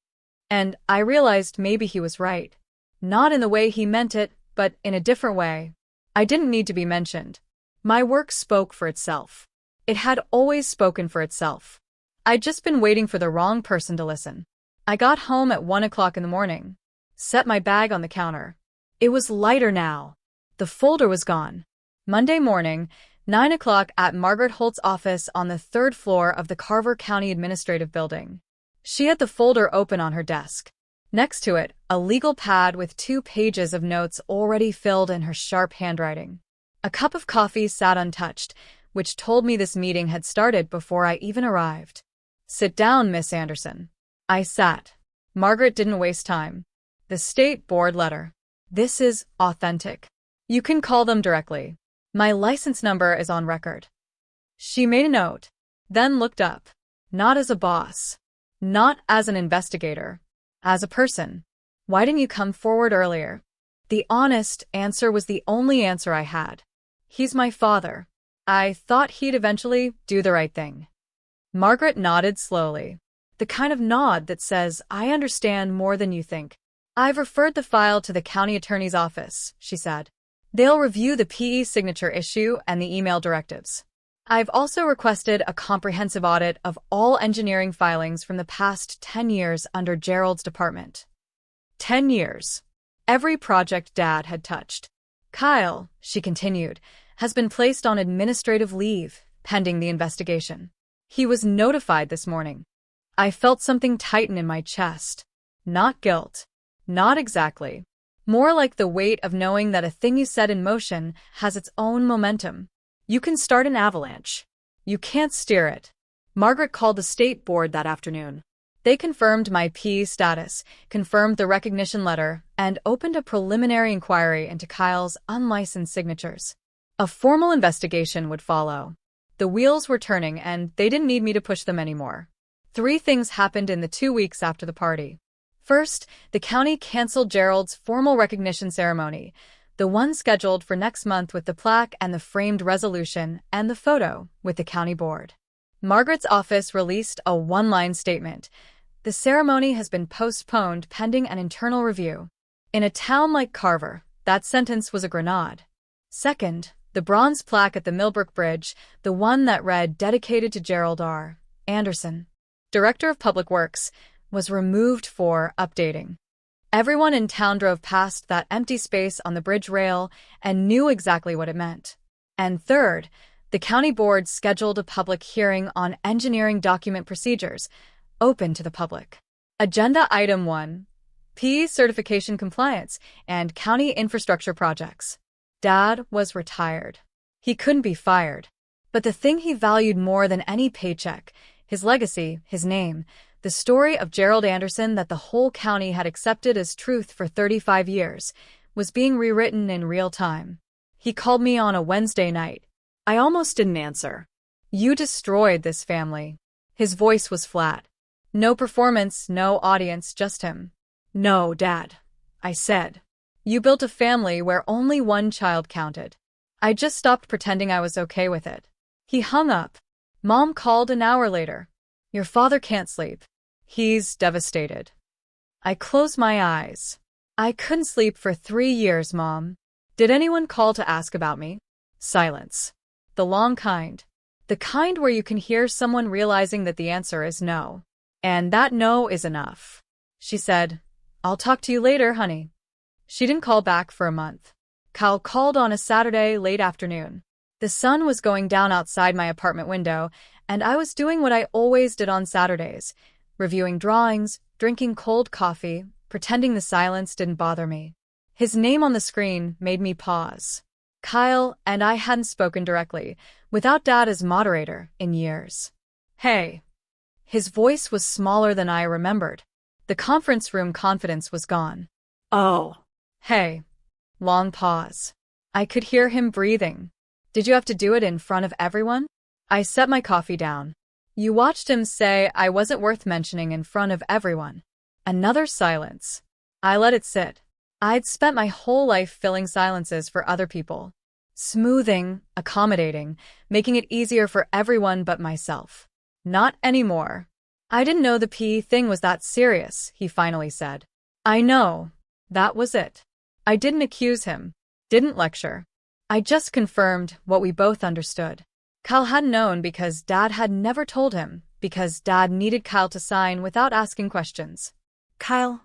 And I realized maybe he was right. Not in the way he meant it, but in a different way. I didn't need to be mentioned. My work spoke for itself. It had always spoken for itself. I'd just been waiting for the wrong person to listen. I got home at 1 o'clock in the morning. Set my bag on the counter. It was lighter now. The folder was gone. Monday morning, 9 o'clock at Margaret Holt's office on the 3rd floor of the Carver County Administrative Building. She had the folder open on her desk. Next to it, a legal pad with 2 pages of notes already filled in her sharp handwriting. A cup of coffee sat untouched, which told me this meeting had started before I even arrived. "Sit down, Miss Anderson." I sat. Margaret didn't waste time. "The State Board letter. This is authentic. You can call them directly. My license number is on record." She made a note, then looked up. "Not as a boss. Not as an investigator. As a person. Why didn't you come forward earlier? The honest answer was the only answer I had. He's my father. I thought he'd eventually do the right thing. Margaret nodded slowly. The kind of nod that says, I understand more than you think. I've referred the file to the county attorney's office, she said. They'll review the PE signature issue and the email directives. I've also requested a comprehensive audit of all engineering filings from the past 10 years under Gerald's department. 10 years. Every project Dad had touched. Kyle, she continued, has been placed on administrative leave, pending the investigation. He was notified this morning. I felt something tighten in my chest. Not guilt. Not exactly. More like the weight of knowing that a thing you set in motion has its own momentum. You can start an avalanche. You can't steer it. Margaret called the state board that afternoon. They confirmed my PE status, confirmed the recognition letter, and opened a preliminary inquiry into Kyle's unlicensed signatures. A formal investigation would follow. The wheels were turning, and they didn't need me to push them anymore. 3 things happened in the 2 weeks after the party. First, the county canceled Gerald's formal recognition ceremony, the one scheduled for next month with the plaque and the framed resolution and the photo with the county board. Margaret's office released a one-line statement. The ceremony has been postponed pending an internal review. In a town like Carver, that sentence was a grenade. Second, the bronze plaque at the Millbrook Bridge, the one that read dedicated to Gerald R. Anderson, Director of Public Works, was removed for updating. Everyone in town drove past that empty space on the bridge rail and knew exactly what it meant. And third, the county board scheduled a public hearing on engineering document procedures, open to the public. Agenda Item 1, PE certification compliance and county infrastructure projects. Dad was retired. He couldn't be fired. But the thing he valued more than any paycheck, his legacy, his name, the story of Gerald Anderson that the whole county had accepted as truth for 35 years, was being rewritten in real time. He called me on a Wednesday night. I almost didn't answer. You destroyed this family. His voice was flat. No performance, no audience, just him. No, Dad, I said. You built a family where only one child counted. I just stopped pretending I was okay with it. He hung up. Mom called an hour later. Your father can't sleep. He's devastated. I closed my eyes. I couldn't sleep for 3 years, Mom. Did anyone call to ask about me? Silence. The long kind. The kind where you can hear someone realizing that the answer is no. And that no is enough. She said, I'll talk to you later, honey. She didn't call back for a month. Kyle called on a Saturday late afternoon. The sun was going down outside my apartment window, and I was doing what I always did on Saturdays, reviewing drawings, drinking cold coffee, pretending the silence didn't bother me. His name on the screen made me pause. Kyle and I hadn't spoken directly, without Dad as moderator, in years. Hey. His voice was smaller than I remembered. The conference room confidence was gone. Oh. Hey. Long pause. I could hear him breathing. Did you have to do it in front of everyone? I set my coffee down. You watched him say I wasn't worth mentioning in front of everyone. Another silence. I let it sit. I'd spent my whole life filling silences for other people. Smoothing, accommodating, making it easier for everyone but myself. Not anymore. I didn't know the PE thing was that serious, he finally said. I know. That was it. I didn't accuse him. Didn't lecture. I just confirmed what we both understood. Kyle hadn't known because Dad had never told him, because Dad needed Kyle to sign without asking questions. Kyle,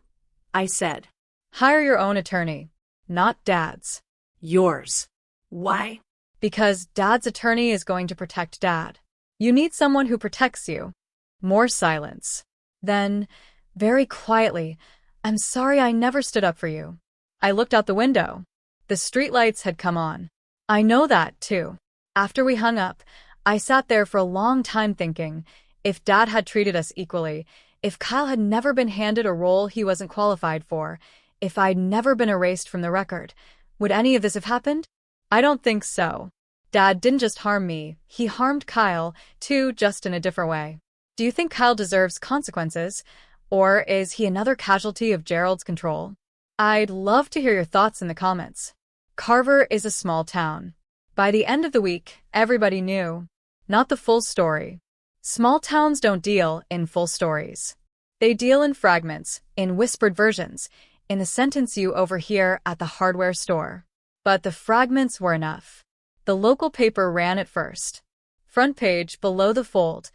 I said. Hire your own attorney. Not Dad's. Yours. Why? Because Dad's attorney is going to protect Dad. You need someone who protects you. More silence. Then, very quietly, I'm sorry I never stood up for you. I looked out the window. The streetlights had come on. I know that, too. After we hung up, I sat there for a long time thinking, if Dad had treated us equally, if Kyle had never been handed a role he wasn't qualified for, if I'd never been erased from the record, would any of this have happened? I don't think so. Dad didn't just harm me, he harmed Kyle, too, just in a different way. Do you think Kyle deserves consequences, or is he another casualty of Gerald's control? I'd love to hear your thoughts in the comments. Carver is a small town. By the end of the week, everybody knew. Not the full story. Small towns don't deal in full stories. They deal in fragments, in whispered versions, in the sentence you overhear at the hardware store. But the fragments were enough. The local paper ran it first. Front page, below the fold.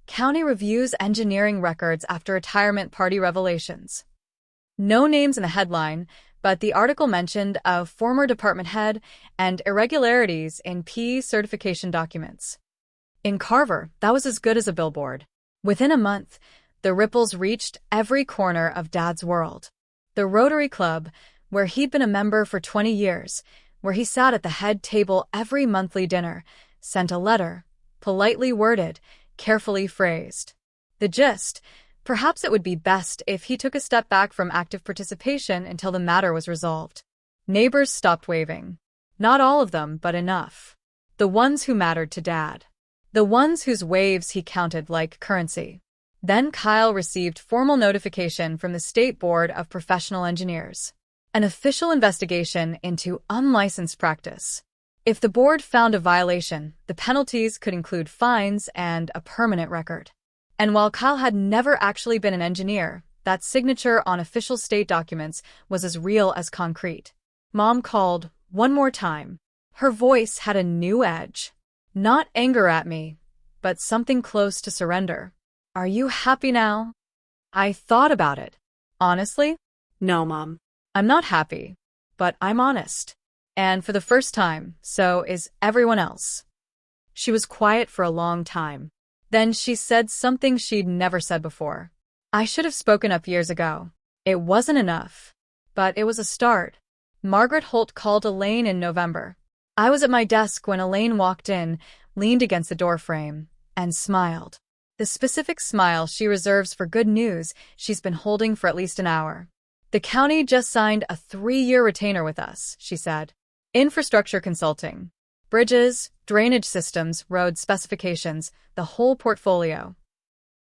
County reviews engineering records after retirement party revelations. No names in the headline, but the article mentioned a former department head and irregularities in PE certification documents. In Carver, that was as good as a billboard. Within a month, the ripples reached every corner of Dad's world. The Rotary Club, where he'd been a member for 20 years, where he sat at the head table every monthly dinner, sent a letter, politely worded, carefully phrased. The gist: perhaps it would be best if he took a step back from active participation until the matter was resolved. Neighbors stopped waving. Not all of them, but enough. The ones who mattered to Dad. The ones whose waves he counted like currency. Then Kyle received formal notification from the State Board of Professional Engineers. An official investigation into unlicensed practice. If the board found a violation, the penalties could include fines and a permanent record. And while Kyle had never actually been an engineer, that signature on official state documents was as real as concrete. Mom called one more time. Her voice had a new edge. Not anger at me, but something close to surrender. Are you happy now? I thought about it. Honestly? No, Mom. I'm not happy, but I'm honest. And for the first time, so is everyone else. She was quiet for a long time. Then she said something she'd never said before. I should have spoken up years ago. It wasn't enough. But it was a start. Margaret Holt called Elaine in November. I was at my desk when Elaine walked in, leaned against the doorframe, and smiled. The specific smile she reserves for good news she's been holding for at least an hour. The county just signed a 3-year retainer with us, she said. Infrastructure consulting. Bridges, drainage systems, road specifications, the whole portfolio.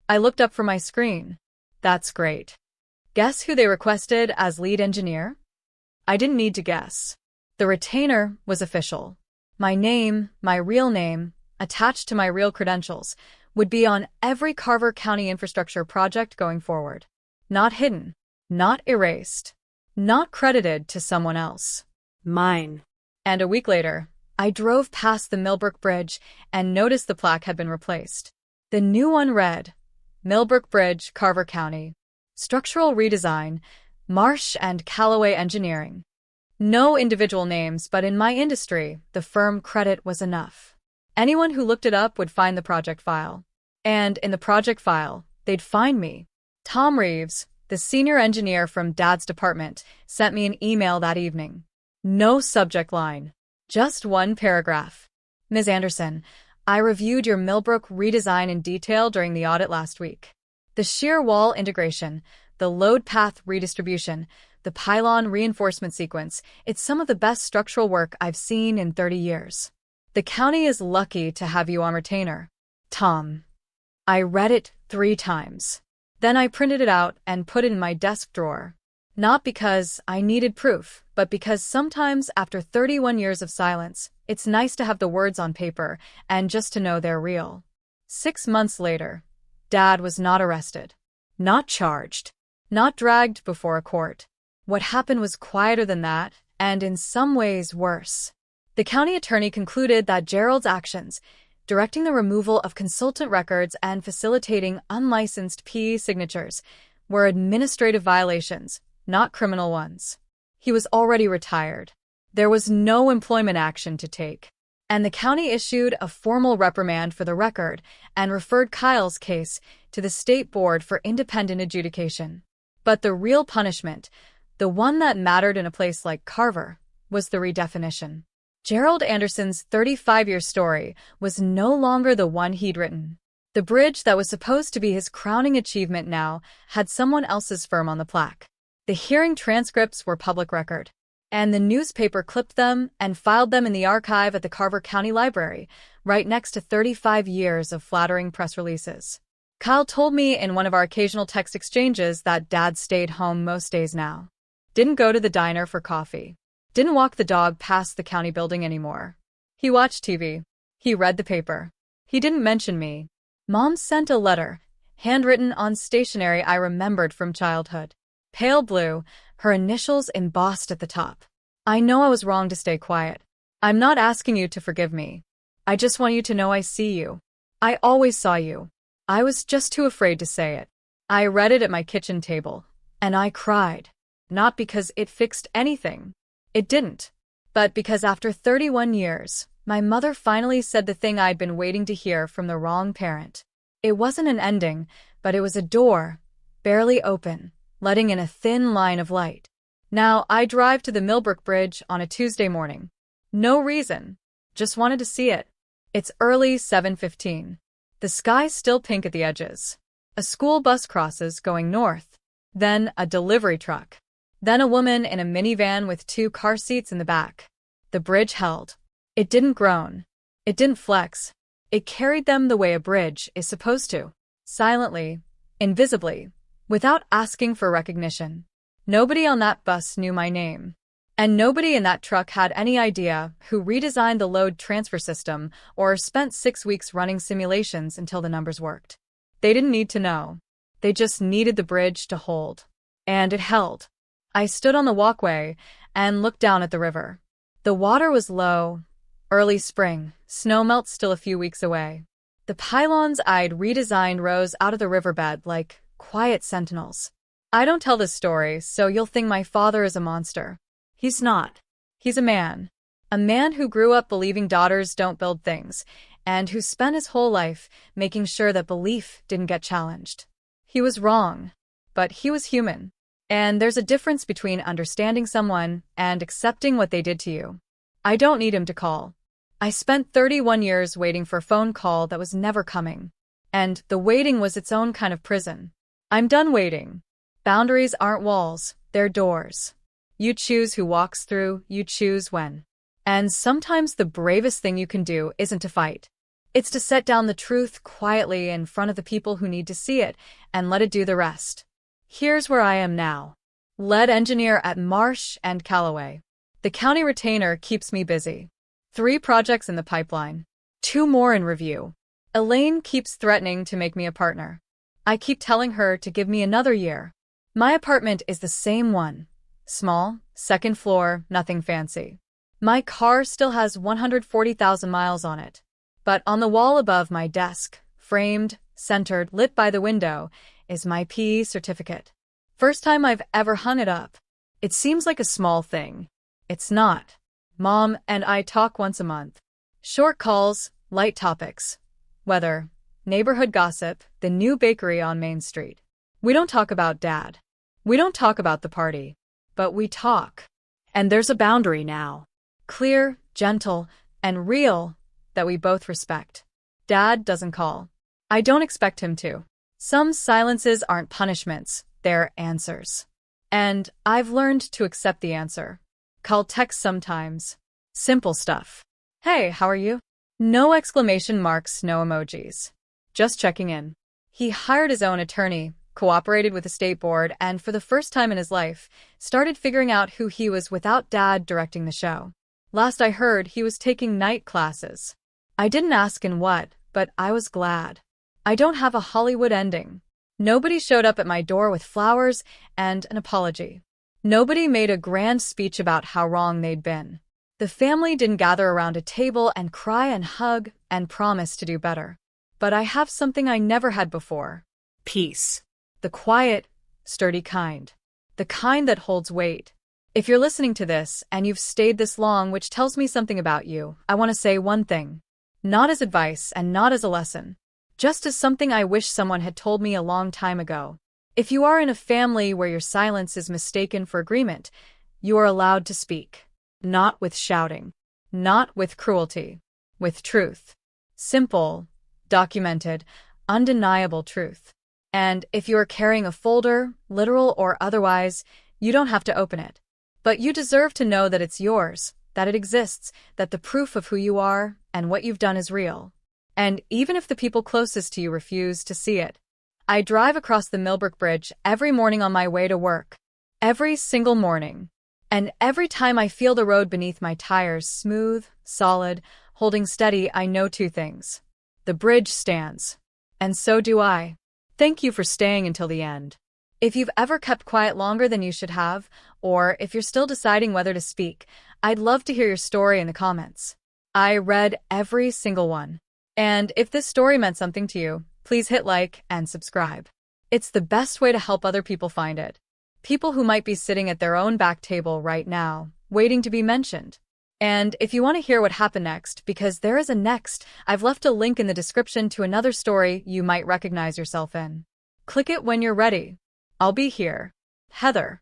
I looked up from my screen. That's great. Guess who they requested as lead engineer? I didn't need to guess. The retainer was official. My name, my real name, attached to my real credentials, would be on every Carver County infrastructure project going forward. Not hidden, not erased, not credited to someone else. Mine. And a week later, I drove past the Millbrook Bridge and noticed the plaque had been replaced. The new one read, Millbrook Bridge, Carver County. Structural redesign, Marsh and Callaway Engineering. No individual names, but in my industry, the firm credit was enough. Anyone who looked it up would find the project file. And in the project file, they'd find me. Tom Reeves, the senior engineer from Dad's department, sent me an email that evening. No subject line. Just one paragraph. Ms. Anderson, I reviewed your Millbrook redesign in detail during the audit last week. The shear wall integration, the load path redistribution, the pylon reinforcement sequence, it's some of the best structural work I've seen in 30 years. The county is lucky to have you on retainer. Tom. I read it 3 times. Then I printed it out and put it in my desk drawer. Not because I needed proof, but because sometimes after 31 years of silence, it's nice to have the words on paper and just to know they're real. 6 months later, Dad was not arrested, not charged, not dragged before a court. What happened was quieter than that, and in some ways worse. The county attorney concluded that Gerald's actions, directing the removal of consultant records and facilitating unlicensed PE signatures, were administrative violations, not criminal ones. He was already retired. There was no employment action to take. And the county issued a formal reprimand for the record and referred Kyle's case to the State Board for independent adjudication. But the real punishment, the one that mattered in a place like Carver, was the redefinition. Gerald Anderson's 35-year story was no longer the one he'd written. The bridge that was supposed to be his crowning achievement now had someone else's firm on the plaque. The hearing transcripts were public record, and the newspaper clipped them and filed them in the archive at the Carver County Library, right next to 35 years of flattering press releases. Kyle told me in one of our occasional text exchanges that Dad stayed home most days now. Didn't go to the diner for coffee. Didn't walk the dog past the county building anymore. He watched TV. He read the paper. He didn't mention me. Mom sent a letter, handwritten on stationery I remembered from childhood. Pale blue, her initials embossed at the top. I know I was wrong to stay quiet. I'm not asking you to forgive me. I just want you to know I see you. I always saw you. I was just too afraid to say it. I read it at my kitchen table, and I cried. Not because it fixed anything. It didn't. But because after 31 years, my mother finally said the thing I'd been waiting to hear from the wrong parent. It wasn't an ending, but it was a door, barely open, letting in a thin line of light. Now, I drive to the Millbrook Bridge on a Tuesday morning. No reason. Just wanted to see it. It's early 7:15. The sky's still pink at the edges. A school bus crosses going north. Then a delivery truck. Then a woman in a minivan with 2 car seats in the back. The bridge held. It didn't groan. It didn't flex. It carried them the way a bridge is supposed to. Silently, invisibly, without asking for recognition. Nobody on that bus knew my name. And nobody in that truck had any idea who redesigned the load transfer system or spent 6 weeks running simulations until the numbers worked. They didn't need to know. They just needed the bridge to hold. And it held. I stood on the walkway and looked down at the river. The water was low, early spring, snowmelt still a few weeks away. The pylons I'd redesigned rose out of the riverbed like quiet sentinels. I don't tell this story, so you'll think my father is a monster. He's not. He's a man. A man who grew up believing daughters don't build things, and who spent his whole life making sure that belief didn't get challenged. He was wrong, but he was human. And there's a difference between understanding someone and accepting what they did to you. I don't need him to call. I spent 31 years waiting for a phone call that was never coming. And the waiting was its own kind of prison. I'm done waiting. Boundaries aren't walls, they're doors. You choose who walks through, you choose when. And sometimes the bravest thing you can do isn't to fight. It's to set down the truth quietly in front of the people who need to see it and let it do the rest. Here's where I am now. Lead engineer at Marsh and Callaway. The county retainer keeps me busy. 3 projects in the pipeline. 2 more in review. Elaine keeps threatening to make me a partner. I keep telling her to give me another year. My apartment is the same one. Small, 2nd floor, nothing fancy. My car still has 140,000 miles on it. But on the wall above my desk, framed, centered, lit by the window, is my PE certificate. First time I've ever hung it up. It seems like a small thing. It's not. Mom and I talk once a month. Short calls, light topics. Weather, neighborhood gossip, the new bakery on Main Street. We don't talk about Dad. We don't talk about the party. But we talk. And there's a boundary now. Clear, gentle, and real that we both respect. Dad doesn't call. I don't expect him to. Some silences aren't punishments, they're answers. And I've learned to accept the answer. Call text sometimes. Simple stuff. Hey, how are you? No exclamation marks, no emojis. Just checking in. He hired his own attorney, cooperated with the state board, and for the first time in his life, started figuring out who he was without Dad directing the show. Last I heard, he was taking night classes. I didn't ask in what, but I was glad. I don't have a Hollywood ending. Nobody showed up at my door with flowers and an apology. Nobody made a grand speech about how wrong they'd been. The family didn't gather around a table and cry and hug and promise to do better. But I have something I never had before. Peace. The quiet, sturdy kind. The kind that holds weight. If you're listening to this and you've stayed this long, which tells me something about you, I want to say one thing. Not as advice and not as a lesson. Just as something I wish someone had told me a long time ago. If you are in a family where your silence is mistaken for agreement, you are allowed to speak. Not with shouting. Not with cruelty. With truth. Simple, documented, undeniable truth. And if you are carrying a folder, literal or otherwise, you don't have to open it. But you deserve to know that it's yours, that it exists, that the proof of who you are and what you've done is real. And even if the people closest to you refuse to see it, I drive across the Millbrook Bridge every morning on my way to work. Every single morning. And every time I feel the road beneath my tires smooth, solid, holding steady, I know two things. The bridge stands. And so do I. Thank you for staying until the end. If you've ever kept quiet longer than you should have, or if you're still deciding whether to speak, I'd love to hear your story in the comments. I read every single one. And if this story meant something to you, please hit like and subscribe. It's the best way to help other people find it. People who might be sitting at their own back table right now, waiting to be mentioned. And if you want to hear what happened next, because there is a next, I've left a link in the description to another story you might recognize yourself in. Click it when you're ready. I'll be here. Heather.